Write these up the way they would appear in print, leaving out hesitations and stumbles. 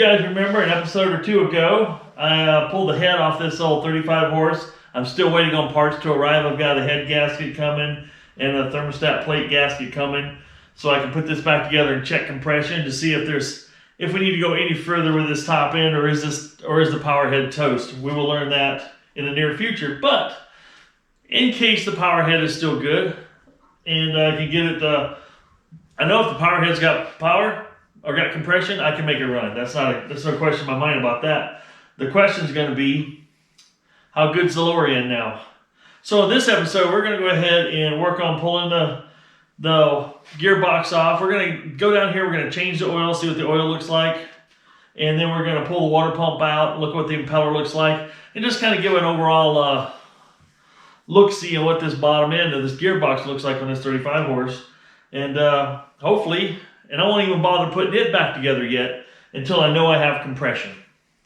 guys remember an episode or two ago, I pulled the head off this old 35 horse. I'm still waiting on parts to arrive. I've got a head gasket coming and a thermostat plate gasket coming, so I can put this back together and check compression to see if we need to go any further with this top end, or is the power head toast. We will learn that in the near future. But in case the power head is still good and I can get it, I know if the power head's got power or got compression, I can make it run. There's no question in my mind about that. The question is going to be, how good's the lower end now? So in this episode, we're going to go ahead and work on pulling the gearbox off. We're going to go down here, we're going to change the oil, see what the oil looks like, and then we're going to pull the water pump out, look what the impeller looks like, and just kind of give an overall look-see at what this bottom end of this gearbox looks like on this 35 horse. And hopefully, and I won't even bother putting it back together yet until I know I have compression.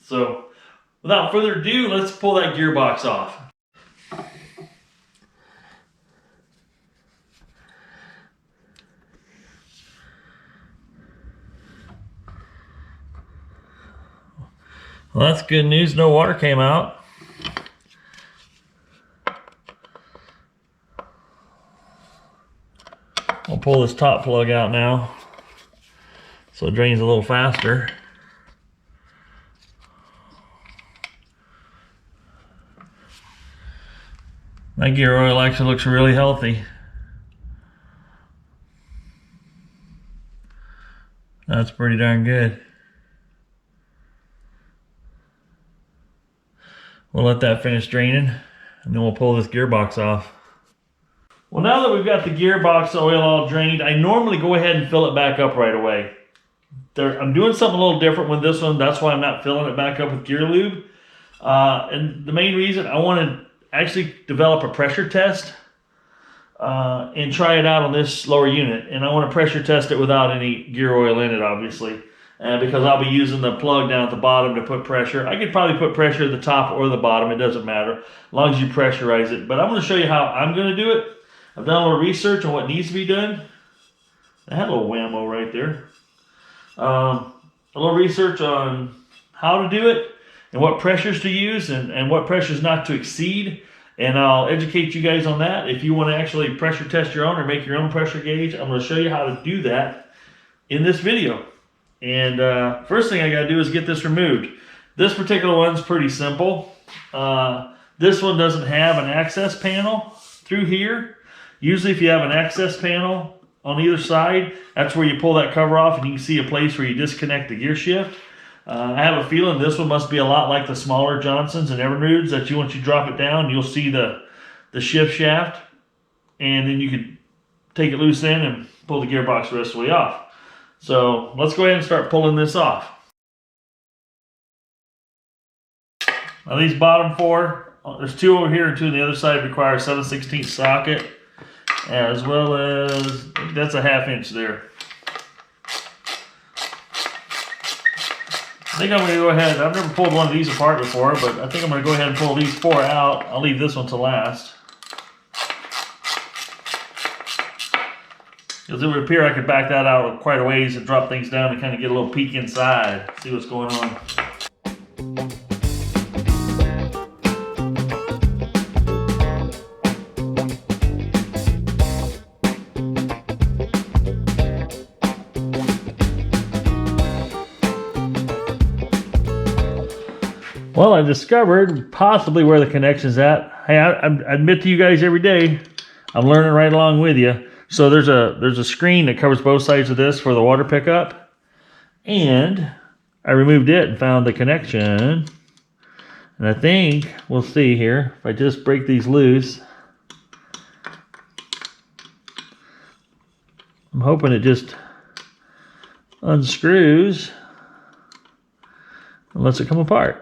So without further ado, let's pull that gearbox off. Well, that's good news. No water came out. I'll pull this top plug out now so it drains a little faster. That gear oil actually looks really healthy. That's pretty darn good. We'll let that finish draining, and then we'll pull this gearbox off. Well, now that we've got the gearbox oil all drained, I normally go ahead and fill it back up right away. I'm doing something a little different with this one. That's why I'm not filling it back up with gear lube. And the main reason, I want to actually develop a pressure test and try it out on this lower unit. And I want to pressure test it without any gear oil in it, obviously. Because I'll be using the plug down at the bottom to put pressure. I could probably put pressure at the top or the bottom. It doesn't matter, as long as you pressurize it. But I'm going to show you how I'm going to do it. I've done a little research on what needs to be done. I had a little whammo right there. A little research on how to do it and what pressures to use and what pressures not to exceed. And I'll educate you guys on that. If you want to actually pressure test your own or make your own pressure gauge, I'm going to show you how to do that in this video. And first thing I got to do is get this removed. This particular one's pretty simple. This one doesn't have an access panel through here. Usually if you have an access panel on either side, that's where you pull that cover off and you can see a place where you disconnect the gear shift. I have a feeling this one must be a lot like the smaller Johnsons and Evinrudes, that once you drop it down, you'll see the shift shaft, and then you can take it loose in and pull the gearbox the rest of the way off. So let's go ahead and start pulling this off. Now these bottom four, there's two over here and two on the other side, require a 7/16 socket, as well as, that's a 1/2 inch there. I think I'm going to go ahead, I've never pulled one of these apart before, but I think I'm going to go ahead and pull these four out. I'll leave this one to last. Because it would appear I could back that out quite a ways and drop things down and kind of get a little peek inside, see what's going on. Well, I discovered possibly where the connection's at. Hey, I admit to you guys every day, I'm learning right along with you. So there's a screen that covers both sides of this for the water pickup, and I removed it and found the connection. And I think we'll see here if I just break these loose. I'm hoping it just unscrews and lets it come apart.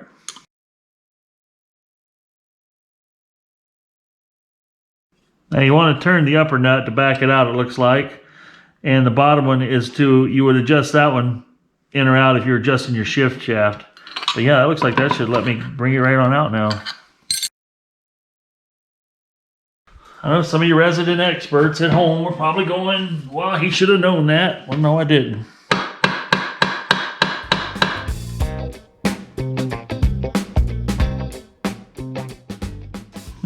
Now you want to turn the upper nut to back it out, it looks like. And the bottom one is you would adjust that one in or out if you're adjusting your shift shaft. But yeah, it looks like that should let me bring it right on out now. I know some of you resident experts at home are probably going, well, he should have known that. Well, no, I didn't.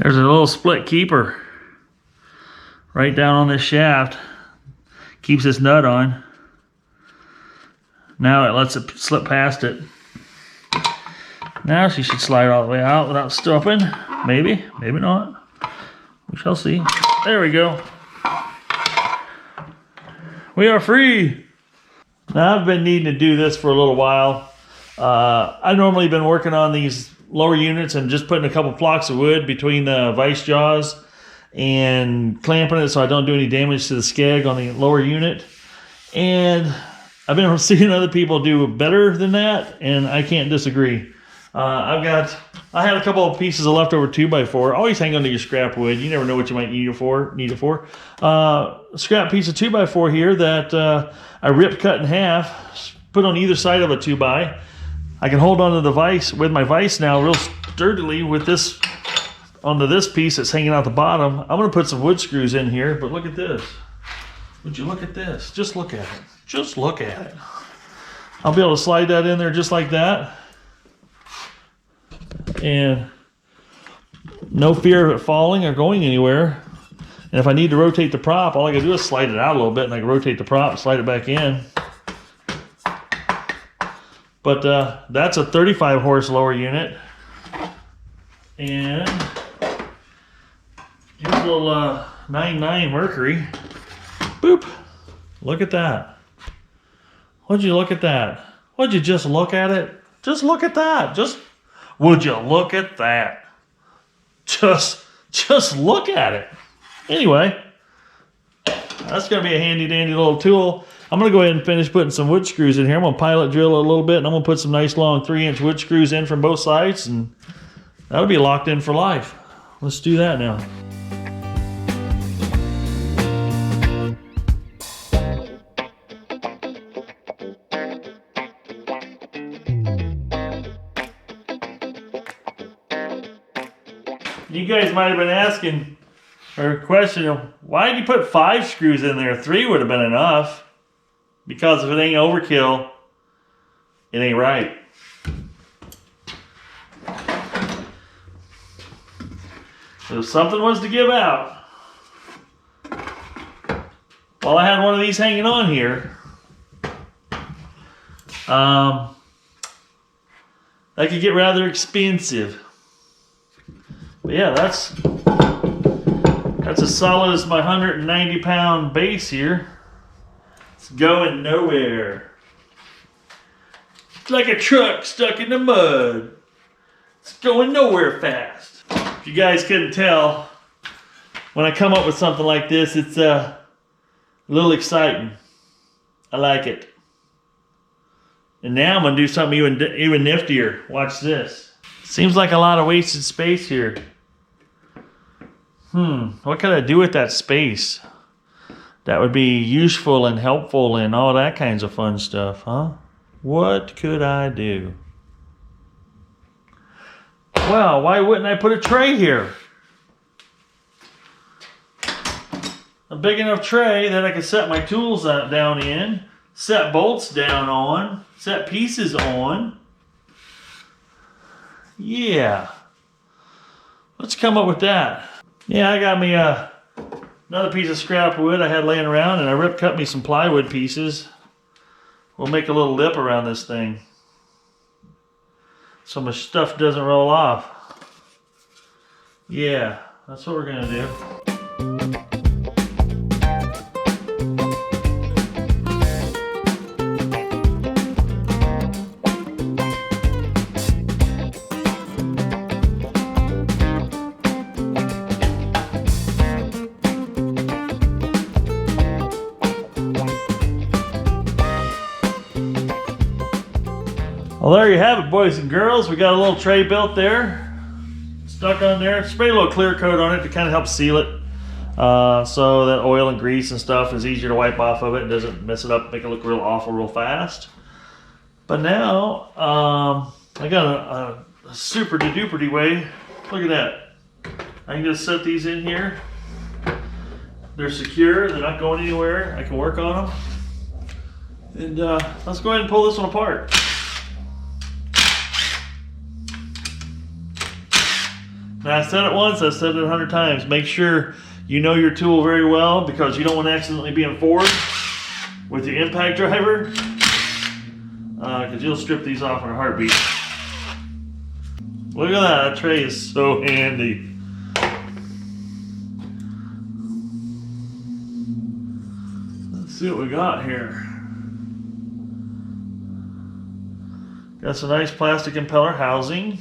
There's a little split keeper right down on this shaft. Keeps this nut on. Now it lets it slip past it. Now she should slide all the way out without stopping. Maybe, maybe not. We shall see. There we go. We are free. Now I've been needing to do this for a little while. I've normally been working on these lower units and just putting a couple blocks of wood between the vice jaws and clamping it so I don't do any damage to the skeg on the lower unit. And I've been seeing other people do better than that, and I can't disagree. I had a couple of pieces of leftover 2x4. Always hang on to your scrap wood. You never know what you might need it for. Scrap piece of 2x4 here that I rip cut in half, put on either side of a 2x. I can hold onto the vise with my vise now real sturdily with this onto this piece that's hanging out the bottom. I'm going to put some wood screws in here, but look at this. Would you look at this? Just look at it. Just look at it. I'll be able to slide that in there just like that. And no fear of it falling or going anywhere. And if I need to rotate the prop, all I gotta do is slide it out a little bit and I can rotate the prop, slide it back in. But that's a 35 horse lower unit. And here's a little 9.9 Mercury. Boop. Look at that. Would you look at that? Would you just look at it? Just look at that. Would you look at that? Just look at it. Anyway, that's going to be a handy dandy little tool. I'm going to go ahead and finish putting some wood screws in here. I'm going to pilot drill it a little bit, and I'm going to put some nice long 3-inch wood screws in from both sides, and that'll be locked in for life. Let's do that now. You guys might have been asking or questioning, why did you put 5 screws in there? 3 would have been enough. Because if it ain't overkill, it ain't right. So if something was to give out, well, I had one of these hanging on here. That could get rather expensive. But yeah, that's as solid as my 190-pound base here. It's going nowhere. It's like a truck stuck in the mud. It's going nowhere fast. If you guys couldn't tell, when I come up with something like this, it's a little exciting. I like it. And now I'm going to do something even niftier. Watch this. Seems like a lot of wasted space here. What could I do with that space that would be useful and helpful and all that kinds of fun stuff, huh? What could I do? Well, why wouldn't I put a tray here? A big enough tray that I could set my tools down in, set bolts down on, set pieces on. Yeah. Let's come up with that. Yeah, I got me another piece of scrap wood I had laying around, and I cut me some plywood pieces. We'll make a little lip around this thing so my stuff doesn't roll off. Yeah, that's what we're gonna do. Well, there you have it, boys and girls. We got a little tray built there, stuck on there. Sprayed a little clear coat on it to kind of help seal it, so that oil and grease and stuff is easier to wipe off of it and doesn't mess it up, make it look real awful real fast. But now, I got a super duper way. Look at that. I can just set these in here. They're secure, they're not going anywhere. I can work on them. And let's go ahead and pull this one apart. Now, I said it once, I said it 100 times. Make sure you know your tool very well, because you don't want to accidentally be in forward with your impact driver, because you'll strip these off in a heartbeat. Look at that, that tray is so handy. Let's see what we got here. Got some nice plastic impeller housing.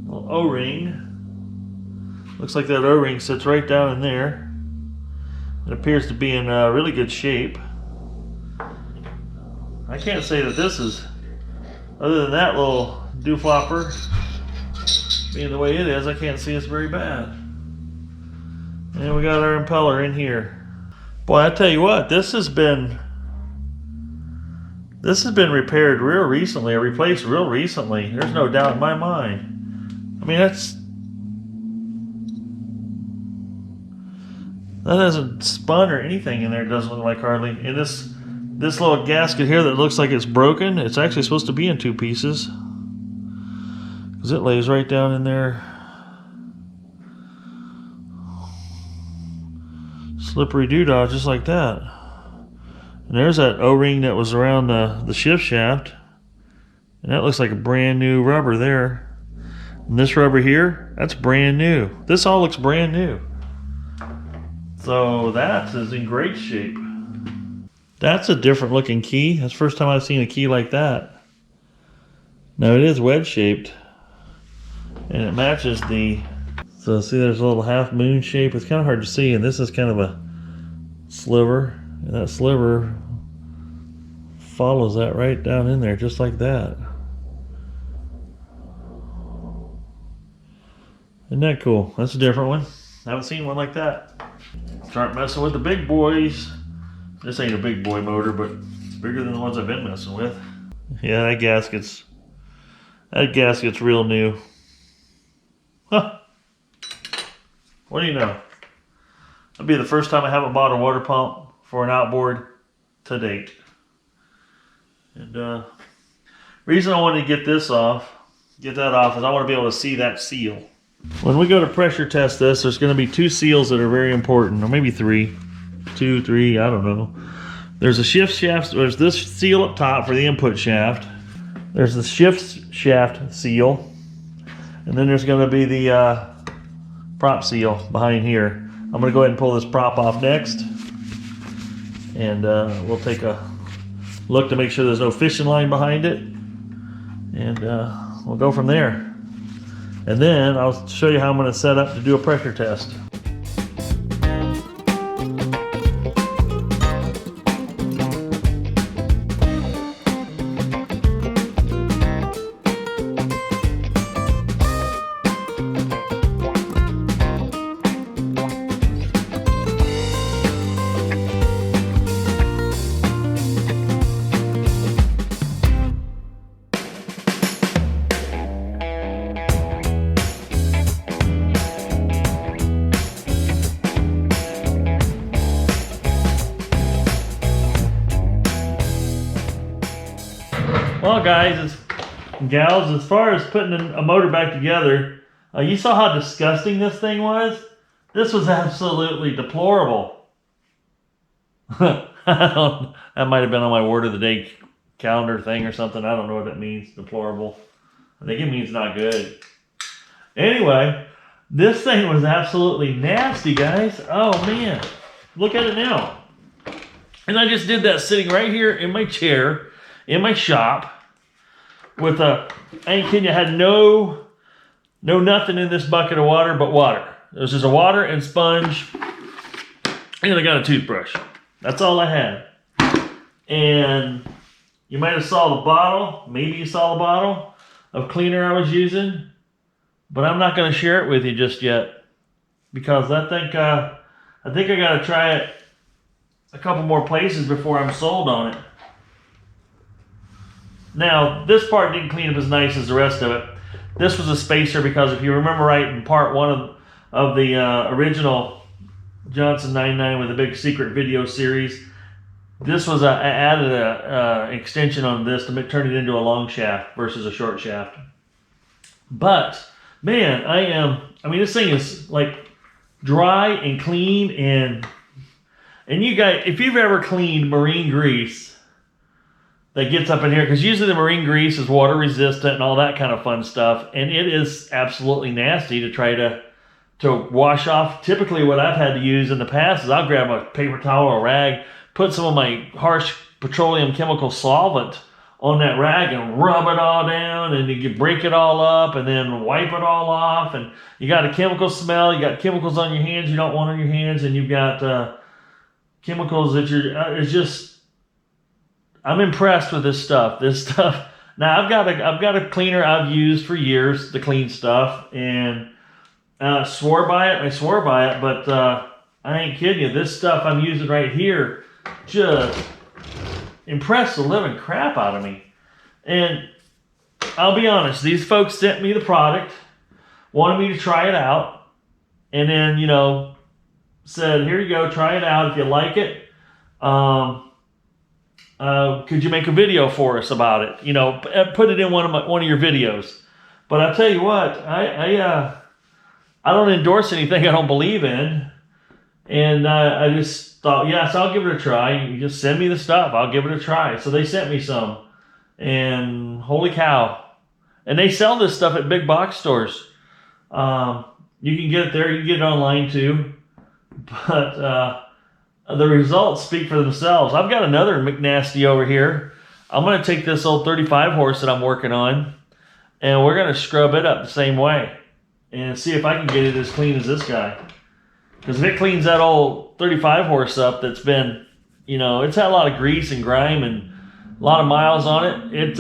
Little O-ring. Looks like that O-ring sits right down in there. It appears to be in really good shape. I can't say that this is, other than that little dooflopper being the way it is, I can't see it's very bad. And we got our impeller in here. Boy, I tell you what, this has been repaired real recently, or replaced real recently. There's no doubt in my mind. I mean, that hasn't spun or anything in there. It doesn't look like hardly. And this little gasket here that looks like it's broken, it's actually supposed to be in 2 pieces, because it lays right down in there. Slippery doodah, just like that. And there's that O-ring that was around the shift shaft, and that looks like a brand new rubber there. And this rubber here, that's brand new. This all looks brand new. So that is in great shape. That's a different looking key. That's the first time I've seen a key like that. Now it is wedge shaped, and it matches the, so see there's a little half moon shape. It's kind of hard to see, and this is kind of a sliver, and that sliver follows that right down in there just like that. Isn't that cool? That's a different one. I haven't seen one like that. Start messing with the big boys. This ain't a big boy motor, but it's bigger than the ones I've been messing with. Yeah, that gasket's real new. Huh. What do you know? That'll be the first time I haven't bought a water pump for an outboard to date. And reason I wanted to get that off, is I want to be able to see that seal. When we go to pressure test this, there's going to be 2 seals that are very important, or maybe 3. 2, 3, I don't know. There's a shift shaft, there's this seal up top for the input shaft. There's the shift shaft seal. And then there's going to be the prop seal behind here. I'm going to go ahead and pull this prop off next. And we'll take a look to make sure there's no fishing line behind it. And we'll go from there. And then I'll show you how I'm going to set up to do a pressure test. Well, guys and gals, as far as putting a motor back together, you saw how disgusting this thing was? This was absolutely deplorable. That might have been on my word of the day calendar thing or something. I don't know what that means, deplorable. I think it means not good. Anyway, this thing was absolutely nasty, guys. Oh, man. Look at it now. And I just did that sitting right here in my chair, in my shop, with I ain't kidding you, I had no nothing in this bucket of water but water. It was just a water and sponge, and I got a toothbrush. That's all I had. And you might have saw the bottle, maybe you saw the bottle of cleaner I was using, but I'm not going to share it with you just yet, because I think I got to try it a couple more places before I'm sold on it. Now, this part didn't clean up as nice as the rest of it. This was a spacer because if you remember right, in part 1 of the original Johnson 99 with a big secret video series, This was I added a extension on this to turn it into a long shaft versus a short shaft. But man, I mean, this thing is like dry and clean, and you guys, if you've ever cleaned marine grease that gets up in here, because usually the marine grease is water resistant and all that kind of fun stuff, and it is absolutely nasty to try to wash off. Typically what I've had to use in the past is I'll grab a paper towel or a rag, put some of my harsh petroleum chemical solvent on that rag and rub it all down, and you break it all up and then wipe it all off, and you got a chemical smell, you got chemicals on your hands you don't want on your hands, and you've got chemicals that it's just, I'm impressed with this stuff. Now I've got a cleaner I've used for years to clean stuff, and I swore by it, but I ain't kidding you. This stuff I'm using right here just impressed the living crap out of me. And I'll be honest, these folks sent me the product, wanted me to try it out, and then, you know, said, here you go, try it out. If you like it, could you make a video for us about it? You know, put it in one of your videos. But I'll tell you what, I don't endorse anything I don't believe in. And I just thought, yes, I'll give it a try. You just send me the stuff. I'll give it a try. So they sent me some. And holy cow. And they sell this stuff at big box stores. You can get it there. You can get it online too. But the results speak for themselves. I've got another McNasty over here. I'm going to take this old 35 horse that I'm working on, and we're going to scrub it up the same way and see if I can get it as clean as this guy. Because if it cleans that old 35 horse up that's been, you know, it's had a lot of grease and grime and a lot of miles on it,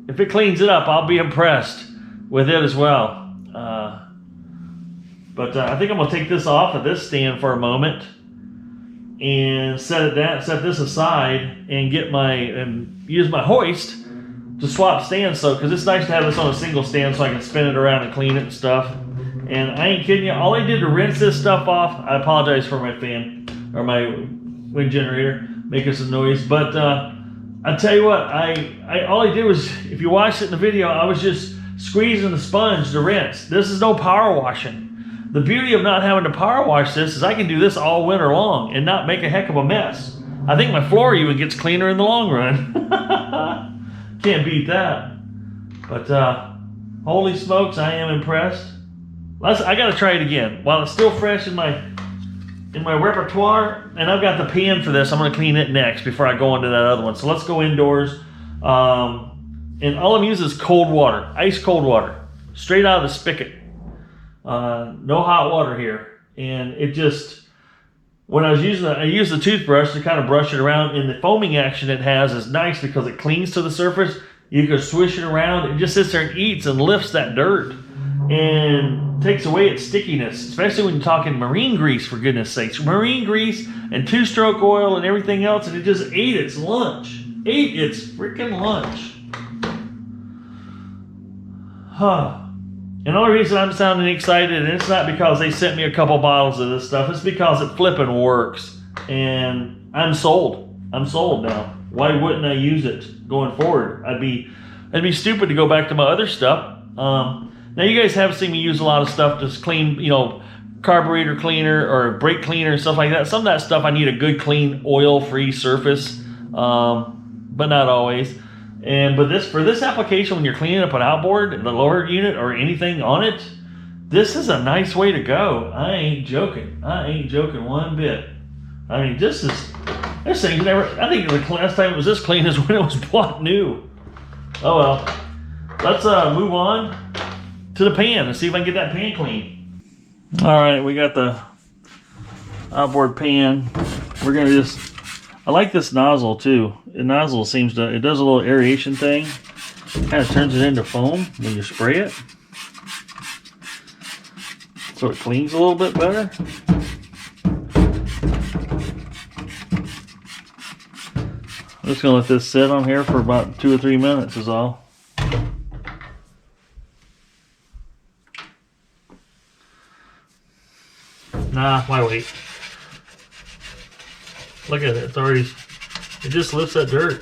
if it cleans it up, I'll be impressed with it as well. But I think I'm going to take this off of this stand for a moment and set this aside and use my hoist to swap stands. So, because it's nice to have this on a single stand so I can spin it around and clean it and stuff. And I ain't kidding you, all I did to rinse this stuff off, I apologize for my fan or my wind generator making some noise, but I tell you what, all I did was, if you watched it in the video, I was just squeezing the sponge to rinse. This is no power washing. The beauty of not having to power wash this is I can do this all winter long and not make a heck of a mess. I think my floor even gets cleaner in the long run. Can't beat that. But holy smokes, I am impressed. I got to try it again while it's still fresh in my repertoire, and I've got the pan for this. I'm going to clean it next before I go into that other one. So let's go indoors. And all I'm using is cold water, ice cold water, straight out of the spigot. No hot water here. And it just, when I used the toothbrush to kind of brush it around, and the foaming action it has is nice because it clings to the surface. You can swish it around. It just sits there and eats and lifts that dirt and takes away its stickiness, especially when you're talking marine grease, for goodness sakes. Marine grease and two-stroke oil and everything else, and it just ate its lunch. Ate its freaking lunch. And the only reason I'm sounding excited, and it's not because they sent me a couple bottles of this stuff, it's because it flipping works. And I'm sold. I'm sold now. Why wouldn't I use it going forward? I'd be stupid to go back to my other stuff. Now you guys have seen me use a lot of stuff to clean, you know, carburetor cleaner or brake cleaner and stuff like that. Some of that stuff I need a good, clean, oil-free surface, but not always. But for this application, when you're cleaning up an outboard, the lower unit or anything on it, this is a nice way to go. I ain't joking. I ain't joking one bit. I mean, this thing's never. I think the last time it was this clean is when it was bought new. Oh well. Let's move on to the pan and see if I can get that pan clean. All right, we got the outboard pan. We're gonna I like this nozzle too. The nozzle it does a little aeration thing. Kind of turns it into foam when you spray it. So it cleans a little bit better. I'm just gonna let this sit on here for about 2 or 3 minutes is all. Nah, why wait? Look at it, it's already, it just lifts that dirt.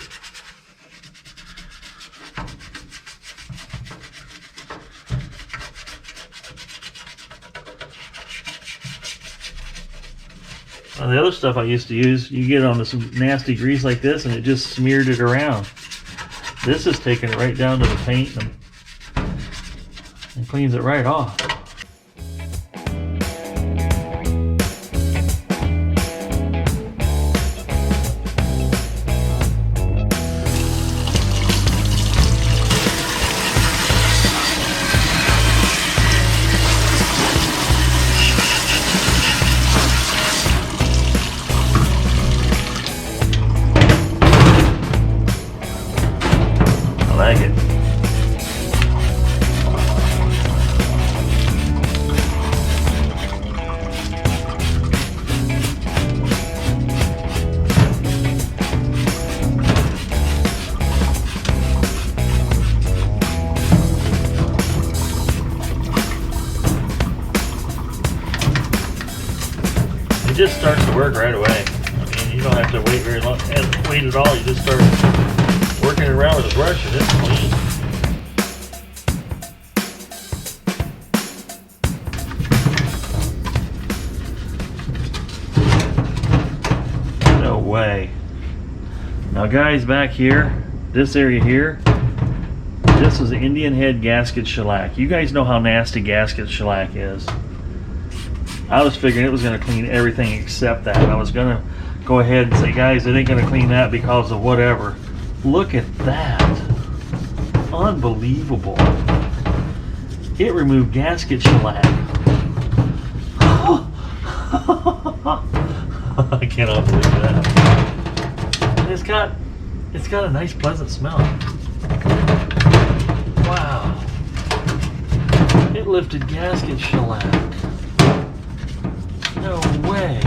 The other stuff I used to use, you get onto some nasty grease like this and it just smeared it around. This is taking it right down to the paint and cleans it right off. I like it. It just starts to work right away. I mean, you don't have to wait very long. Wait at all. You just start working around with a brush and it's clean. No way. Now guys, back here, this area here, this is the Indian head gasket shellac. You guys know how nasty gasket shellac is. I was figuring it was going to clean everything except that. I was going to go ahead and say, guys, it ain't going to clean that because of whatever. Look at that. Unbelievable. It removed gasket shellac. I cannot believe that. And it's got a nice pleasant smell. Wow. It lifted gasket shellac. No way.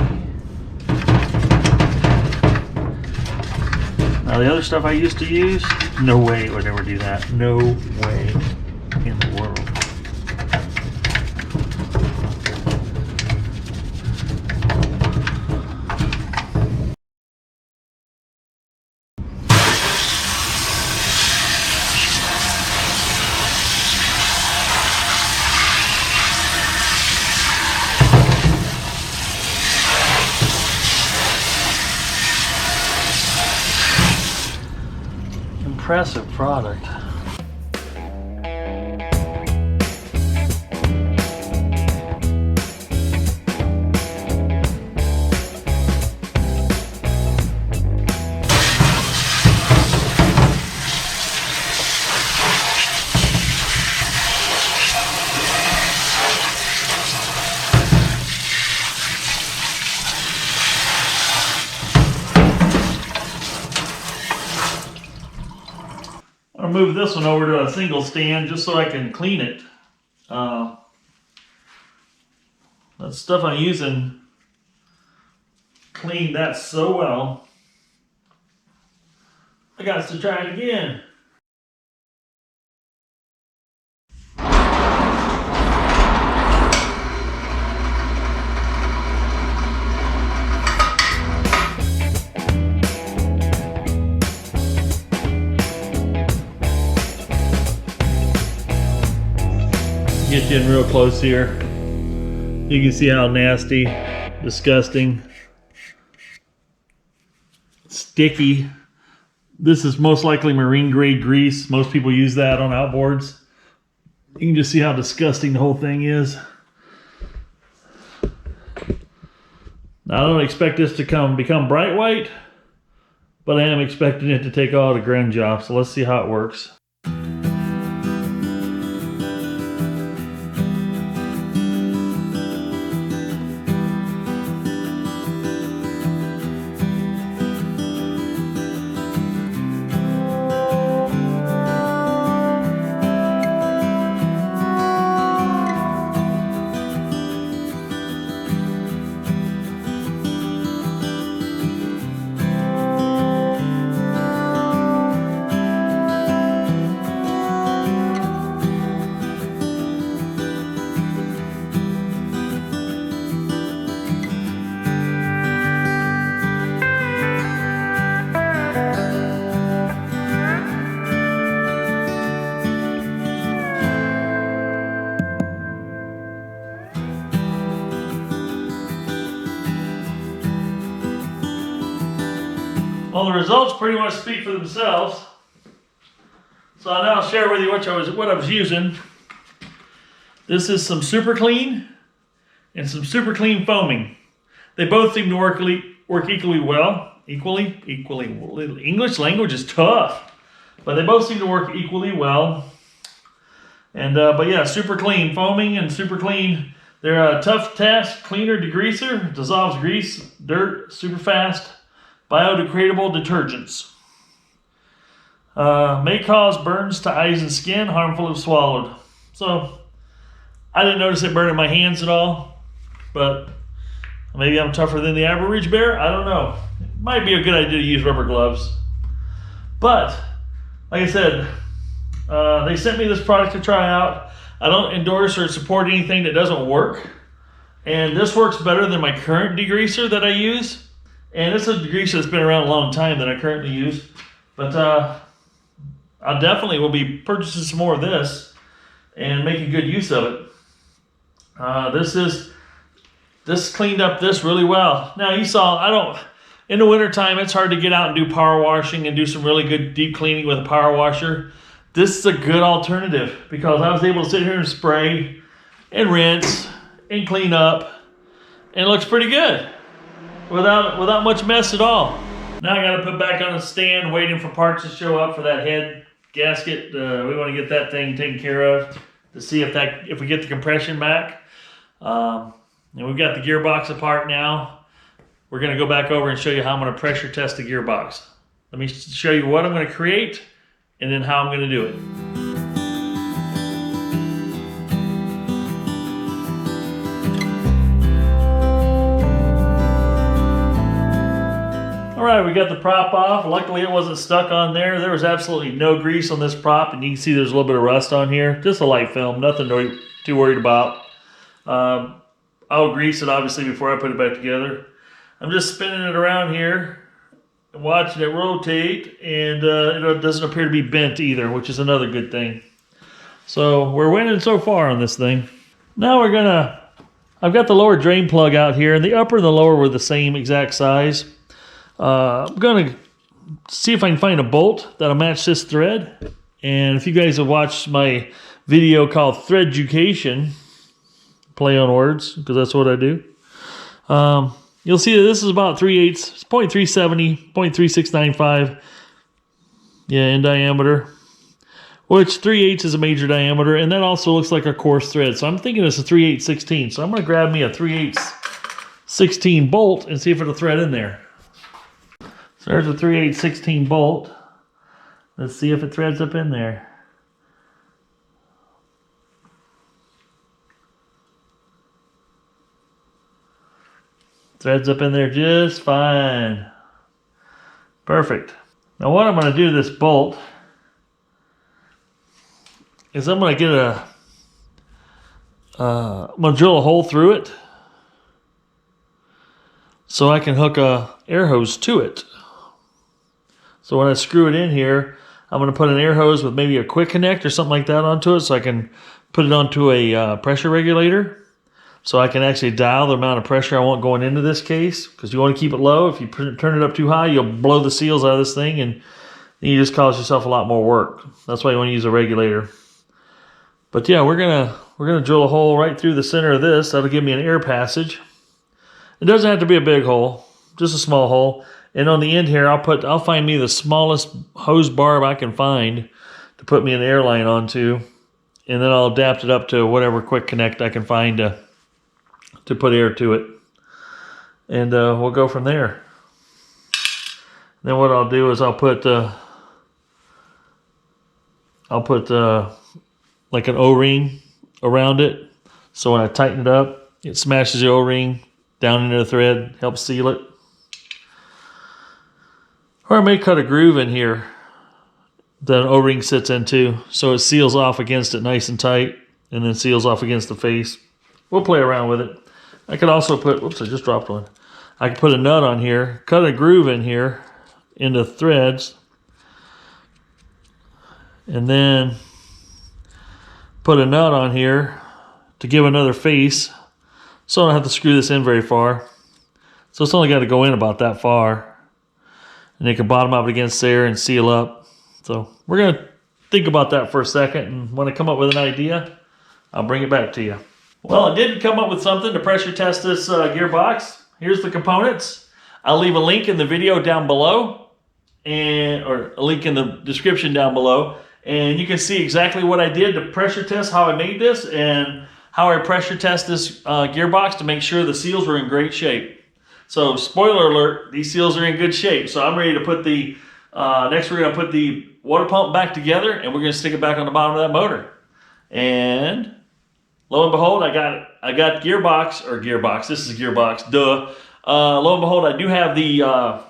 Now the other stuff I used to use, no way it would ever do that. No way in the world. Impressive product. I'll move this one over to a single stand just so I can clean it. That stuff I'm using cleaned that so well. I got to try it again. Get you in real close here. You can see how nasty, disgusting, sticky. This is most likely marine grade grease. Most people use that on outboards. You can just see how disgusting the whole thing is. Now, I don't expect this to become bright white, but I am expecting it to take all the grunge off. So let's see how it works. Well, the results pretty much speak for themselves. So I'll now share with you what I was using. This is some Super Clean and some Super Clean foaming. They both seem to work equally well. Equally. English language is tough, but they both seem to work equally well. And but yeah, Super Clean foaming and Super Clean. They're a tough task cleaner degreaser, dissolves grease, dirt, super fast, biodegradable detergents. May cause burns to eyes and skin, harmful if swallowed. So I didn't notice it burning my hands at all, but maybe I'm tougher than the average bear. I don't know. It might be a good idea to use rubber gloves. But like I said, they sent me this product to try out. I don't endorse or support anything that doesn't work. And this works better than my current degreaser that I use. And it's a degreaser that's been around a long time that I currently use. But I definitely will be purchasing some more of this and making good use of it. This cleaned up this really well. Now you saw, in the wintertime, it's hard to get out and do power washing and do some really good deep cleaning with a power washer. This is a good alternative because I was able to sit here and spray and rinse and clean up, and it looks pretty good without much mess at all. Now I got to put back on the stand waiting for parts to show up for that head gasket. We want to get that thing taken care of to see if we get the compression back. And we've got the gearbox apart now. We're going to go back over and show you how I'm going to pressure test the gearbox. Let me show you what I'm going to create and then how I'm going to do it. All right, we got the prop off. Luckily it wasn't stuck on there. There was absolutely no grease on this prop, and you can see there's a little bit of rust on here. Just a light film, nothing too worried about. I'll grease it obviously before I put it back together. I'm just spinning it around here, watching it rotate, and it doesn't appear to be bent either, which is another good thing. So we're winning so far on this thing. Now I've got the lower drain plug out here, and the upper and the lower were the same exact size. I'm gonna see if I can find a bolt that'll match this thread. And if you guys have watched my video called Threaducation, play on words, because that's what I do, you'll see that this is about 3/8, it's 0.370, 0.3695, in diameter, which 3/8 is a major diameter, and that also looks like a coarse thread. So I'm thinking it's a 3/8/16. So I'm going to grab me a 3/8/16 bolt and see if it'll thread in there. So there's a 3/8/16 bolt. Let's see if it threads up in there. Threads up in there just fine. Perfect. Now what I'm going to do to this bolt is I'm going to get I'm going to drill a hole through it so I can hook a air hose to it. So when I screw it in here, I'm going to put an air hose with maybe a quick connect or something like that onto it so I can put it onto a pressure regulator. So I can actually dial the amount of pressure I want going into this case, because you want to keep it low. If you turn it up too high, you'll blow the seals out of this thing, and then you just cause yourself a lot more work. That's why you want to use a regulator. But yeah, we're gonna drill a hole right through the center of this. That'll give me an air passage. It doesn't have to be a big hole, just a small hole. And on the end here, I'll find me the smallest hose barb I can find to put me an air line onto, and then I'll adapt it up to whatever quick connect I can find to put air to it, and we'll go from there. Then what I'll do is I'll put like an O-ring around it, so when I tighten it up, it smashes the O-ring down into the thread, helps seal it. Or I may cut a groove in here that an O-ring sits into, so it seals off against it nice and tight, and then seals off against the face. We'll play around with it. I could also put, whoops, I just dropped one. I could put a nut on here, cut a groove in here into threads, and then put a nut on here to give another face, so I don't have to screw this in very far. So it's only got to go in about that far. and they can bottom up against there and seal up. So we're going to think about that for a second, and when I come up with an idea, I'll bring it back to you. Well, I did come up with something to pressure test this gearbox. Here's the components. I'll leave a link in the video down below, or a link in the description down below, and you can see exactly what I did to pressure test how I made this and how I pressure test this gearbox to make sure the seals were in great shape. So spoiler alert, these seals are in good shape. So I'm ready to put the, next we're going to put the water pump back together, and we're going to stick it back on the bottom of that motor. And lo and behold, I got gearbox, this is gearbox, duh. Lo and behold, I do have the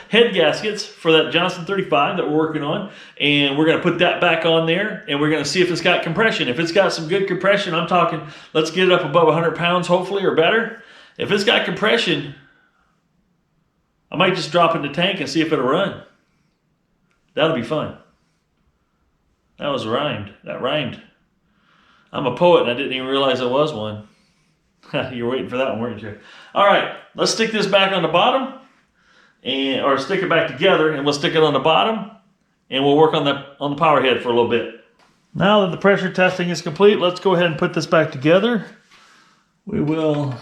head gaskets for that Johnson 35 that we're working on, and we're going to put that back on there, and we're going to see if it's got compression. If it's got some good compression, I'm talking, let's get it up above 100 pounds hopefully, or better. If it's got compression, I might just drop in the tank and see if it'll run. That'll be fun. That was rhymed. That rhymed. I'm a poet and I didn't even realize I was one. You were waiting for that one, weren't you? All right, let's stick this back on the bottom, or stick it back together, and we'll stick it on the bottom, and we'll work on the power head for a little bit. Now that the pressure testing is complete, let's go ahead and put this back together. We will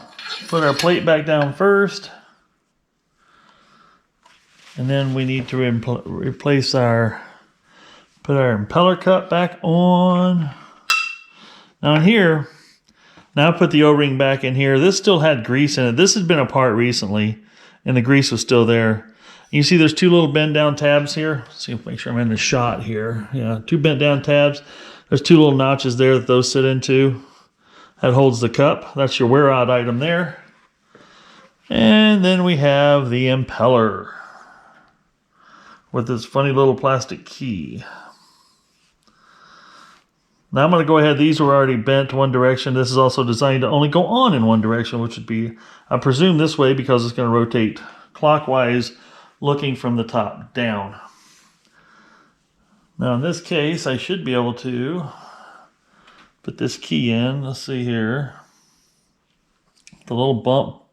put our plate back down first, and then we need to replace put our impeller cup back on. Now in here, now I put the O-ring back in here. This still had grease in it. This has been apart recently, and the grease was still there. You see there's two little bend down tabs here. Let's see, make sure I'm in the shot here. Yeah, two bent down tabs. There's two little notches there that those sit into. That holds the cup. That's your wear out item there. And then we have the impeller with this funny little plastic key. Now I'm going to go ahead, these were already bent one direction. This is also designed to only go on in one direction, which would be, I presume, this way, because it's going to rotate clockwise looking from the top down. Now in this case, I should be able to put this key in. Let's see here. The little bump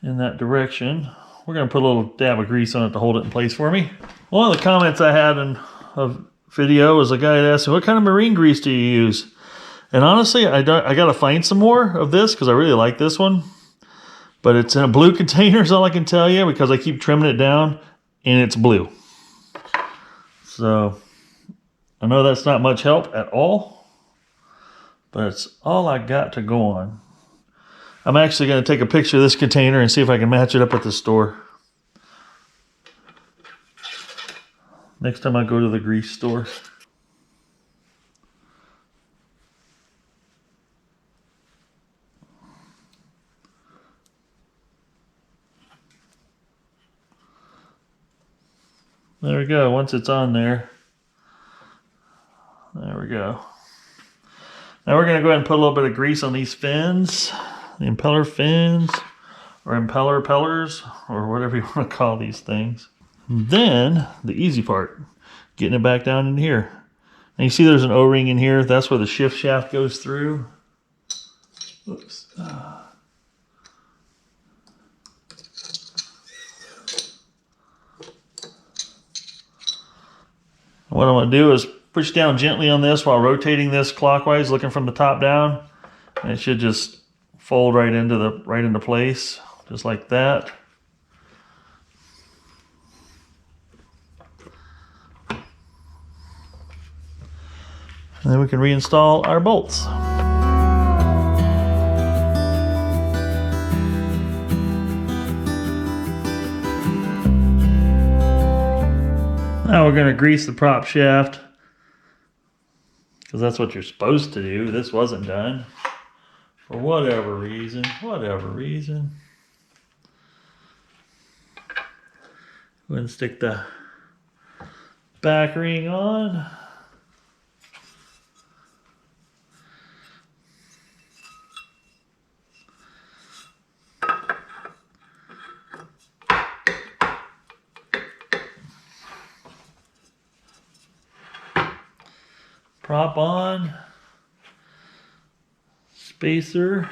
in that direction. We're going to put a little dab of grease on it to hold it in place for me. One of the comments I had in a video was a guy that asked me, what kind of marine grease do you use? And honestly, I got to find some more of this because I really like this one. But it's in a blue container is all I can tell you, because I keep trimming it down and it's blue. So I know that's not much help at all, but it's all I got to go on. I'm actually going to take a picture of this container and see if I can match it up at the store. Next time I go to the grease store. There we go. Once it's on there. There we go. Now we're going to go ahead and put a little bit of grease on these fins. The impeller fins, or impeller pellers, or whatever you want to call these things. And then the easy part, getting it back down in here. And you see there's an O-ring in here. That's where the shift shaft goes through. Oops. What I'm going to do is push down gently on this while rotating this clockwise, looking from the top down, and it should just fold right into place, just like that. And then we can reinstall our bolts. Now we're going to grease the prop shaft, because that's what you're supposed to do. This wasn't done. For whatever reason. Go ahead and stick the back ring on. Prop on. Spacer.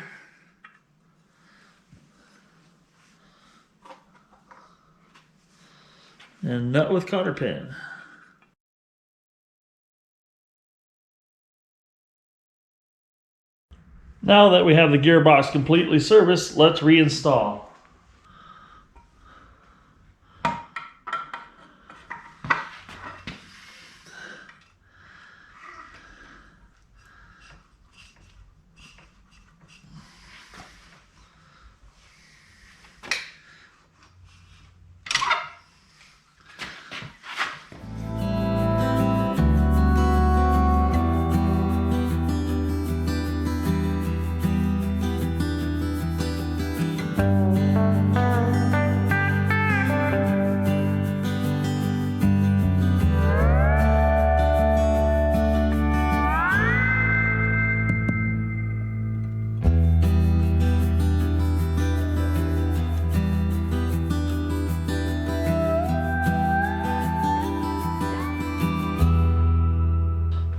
and nut with cotter pin. Now that we have the gearbox completely serviced, let's reinstall.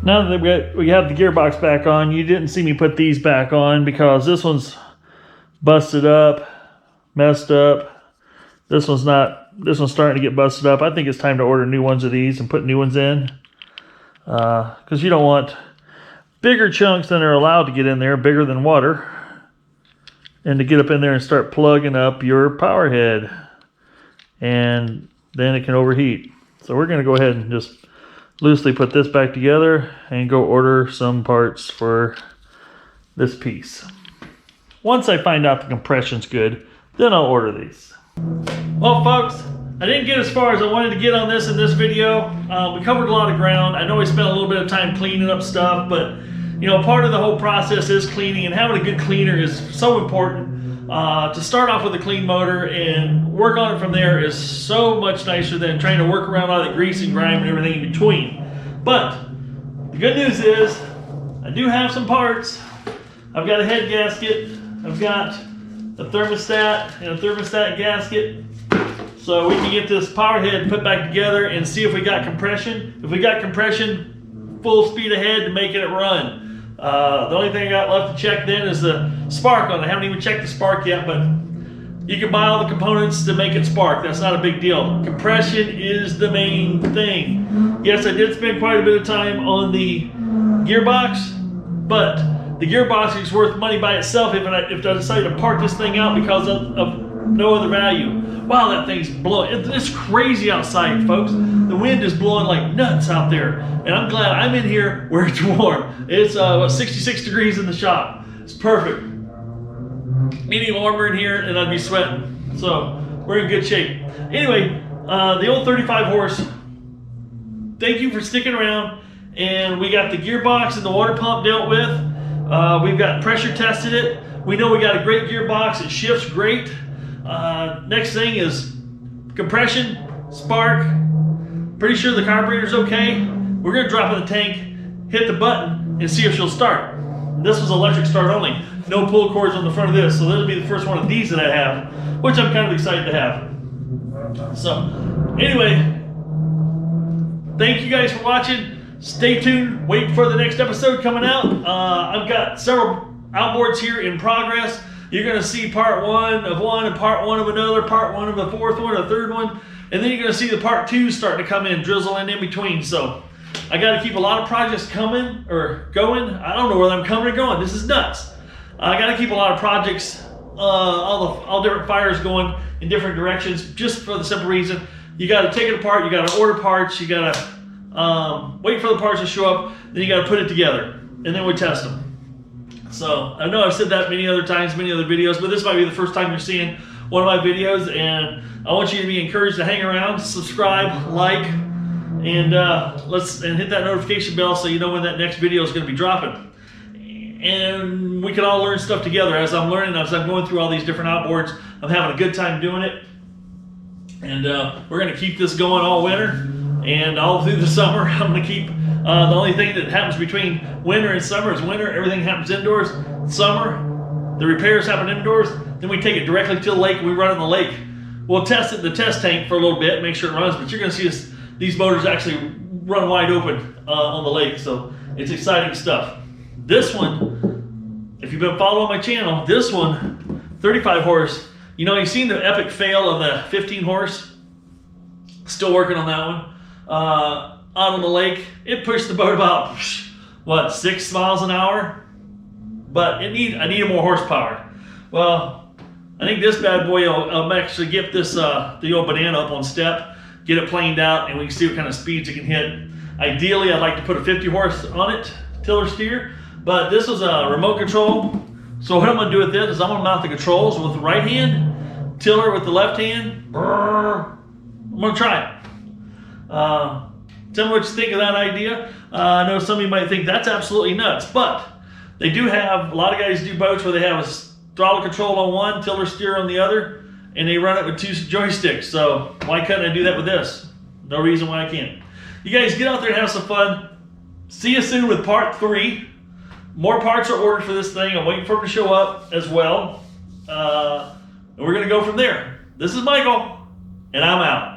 Now that we have the gearbox back on, you didn't see me put these back on because this one's busted up, messed up. This one's starting to get busted up. I think it's time to order new ones of these and put new ones in. Because you don't want bigger chunks than are allowed to get in there, bigger than water. And to get up in there and start plugging up your power head. And then it can overheat. So we're going to go ahead and just loosely put this back together and go order some parts for this piece. Once I find out the compression's good, then I'll order these. Well, folks, I didn't get as far as I wanted to get on this in this video. We covered a lot of ground. I know we spent a little bit of time cleaning up stuff, but you know, part of the whole process is cleaning, and having a good cleaner is so important. To start off with a clean motor and work on it from there is so much nicer than trying to work around all the grease and grime and everything in between. But the good news is I do have some parts. I've got a head gasket, I've got a thermostat and a thermostat gasket, so we can get this power head put back together and see if we got compression. If we got compression, full speed ahead to making it run. The only thing I got left to check then is the spark on it. I haven't even checked the spark yet, but you can buy all the components to make it spark. That's not a big deal. Compression is the main thing. Yes, I did spend quite a bit of time on the gearbox, but the gearbox is worth money by itself if I decide to park this thing out because of no other value. Wow, that thing's blowing. It's crazy outside, folks. The wind is blowing like nuts out there. And I'm glad I'm in here where it's warm. It's 66 degrees in the shop. It's perfect. Any warmer in here and I'd be sweating. So we're in good shape. Anyway, the old 35 horse, thank you for sticking around. And we got the gearbox and the water pump dealt with. We've got pressure tested it. We know we got a great gearbox. It shifts great. Next thing is compression, spark. Pretty sure the carburetor's okay. We're gonna drop in the tank, hit the button, and see if she'll start. This was electric start only. No pull cords on the front of this, so that'll be the first one of these that I have, which I'm kind of excited to have. So, anyway, thank you guys for watching. Stay tuned. Wait for the next episode coming out. I've got several outboards here in progress. You're going to see part one of one and part one of another, part one of the fourth one, a third one, and then you're going to see the part two starting to come in, drizzling in between. So I got to keep a lot of projects coming or going. I don't know whether I'm coming or going. This is nuts. I got to keep a lot of projects, all different fires going in different directions, just for the simple reason you got to take it apart, you got to order parts, you got to wait for the parts to show up, then you got to put it together, and then we test them. So I know I've said that many other times, many other videos, but this might be the first time you're seeing one of my videos, and I want you to be encouraged to hang around, subscribe, like, and hit that notification bell so you know when that next video is going to be dropping. And we can all learn stuff together. As I'm learning, as I'm going through all these different outboards, I'm having a good time doing it. And we're going to keep this going all winter and all through the summer. I'm going to keep the only thing that happens between winter and summer is winter. Everything happens indoors. Summer, the repairs happen indoors. Then we take it directly to the lake and we run it in the lake. We'll test it in the test tank for a little bit, make sure it runs, but you're going to see these motors actually run wide open on the lake. So it's exciting stuff. This one, if you've been following my channel, this one, 35 horse, you know, you've seen the epic fail of the 15 horse. Still working on that one. Out on the lake, it pushed the boat about, what, 6 miles an hour? But I needed more horsepower. Well, I think this bad boy will actually get this the old banana up on step, get it planed out, and we can see what kind of speeds it can hit. Ideally, I'd like to put a 50 horse on it, tiller steer, but this is a remote control. So what I'm gonna do with this is I'm gonna mount the controls with the right hand, tiller with the left hand. I'm gonna try it. Tell me what you think of that idea. I know some of you might think that's absolutely nuts, but they do have, a lot of guys do boats where they have a throttle control on one, tiller steer on the other, and they run it with 2 joysticks. So why couldn't I do that with this? No reason why I can't. You guys get out there and have some fun. See you soon with part 3. More parts are ordered for this thing. I'm waiting for them to show up as well. And we're gonna go from there. This is Michael, and I'm out.